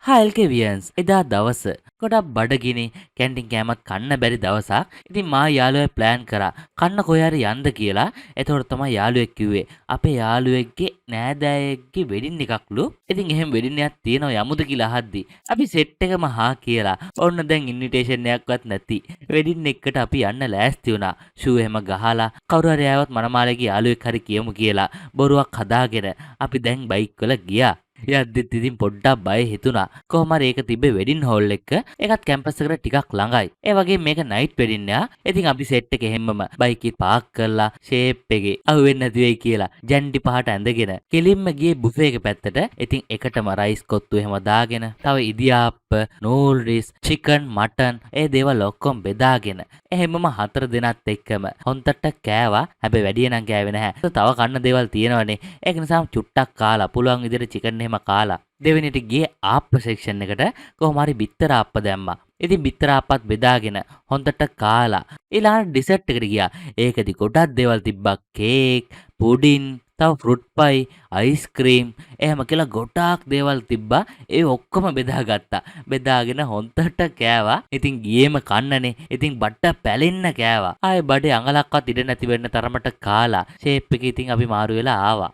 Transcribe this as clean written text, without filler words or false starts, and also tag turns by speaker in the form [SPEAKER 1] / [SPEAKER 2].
[SPEAKER 1] හල්කෙවියන්ස් එදා දවස ගොඩක් බඩගිනි කැන්ටින් කෑමක් කන්න බැරි දවසක්. ඉතින් මා යාළුවා ප්ලෑන් කරා කන්න කොහේ හරි යන්න කියලා. එතකොට තමයි යාළුවෙක් කිව්වේ අපේ යාළුවෙක්ගේ නෑදෑයෙක්ගේ වෙඩින් එකක්ලු. ඉතින් එහෙම වෙඩින් එකක් තියෙනවා යමුද කියලා අහද්දි අපි සෙට් එකම හා කියලා. ඔන්න දැන් ඉන්විටේෂන් එකක්වත් නැති වෙඩින් එකට අපි යන්න ලෑස්ති වුණා. ෂූ එහෙම ගහලා කවුරු හරි ආවොත් මනමාලේගේ යාළුවෙක් හරි කියමු කියලා බොරුවක් හදාගෙන අපි දැන් බයික් වල ගියා. යද්දිත් ඉතින් පොඩ්ඩක් බය හිතුණා. කොහොම හරි ඒක තිබ්බේ වෙඩින් හෝල් එක. ඒකත් කැම්පස් එකට ටිකක් ළඟයි. ඒ වගේම මේක නයිට් වෙඩින් එක. ඉතින් අපි සෙට් එක හැමම බයික් එක පාක් කරලා ෂේප් එකේ අහුවෙන්නේ නැති වෙයි කියලා ජැන්ඩි පහට ඇඳගෙන කෙලින්ම ගියේ බුෆේ එක පැත්තට. ඉතින් එකටම රයිස් කොත්තු එහෙම දාගෙන තව ඉදියාප්ප, නූල්රිස්, චිකන්, මටන් ඒ දේවල් ඔක්කොම බෙදාගෙන එහෙමම 4 දෙනාත් එක්කම හොන්තට කෑවා. හැබැයි වැඩි නම් කෑවේ නැහැ. තව කන්න දේවල් තියෙනවනේ. ඒක නිසා චුට්ටක් කාලා පුළුවන් විදිහට චිකන් එහෙම කාලා දෙවෙනිට ගියේ ආප්ප සෙක්ෂන් එකට. කොහොම හරි බිත්තර ආප්ප දැම්මා. ඉතින් බිත්තර ආප්පත් බෙදාගෙන හොන්තට කාලා ඊළඟ ඩිසර්ට් එකට ගියා. ඒකෙදි ගොඩක් දේවල් තිබ්බා. කේක්, පුඩින්, තව ෆෘට් පයි, අයිස්ක්‍රීම් එහෙම කියලා ගොඩාක් දේවල් තිබ්බා. ඒ ඔක්කොම බෙදාගත්තා. බෙදාගෙන හොන්තට කෑවා. ඉතින් ගියේම කන්නනේ. ඉතින් බඩ පැලෙන්න කෑවා. ආයේ බඩේ අඟලක්වත් ඉඩ නැති වෙන්න තරමට කාලා ෂේප් එකේ ඉතින් අපි මාරු වෙලා ආවා.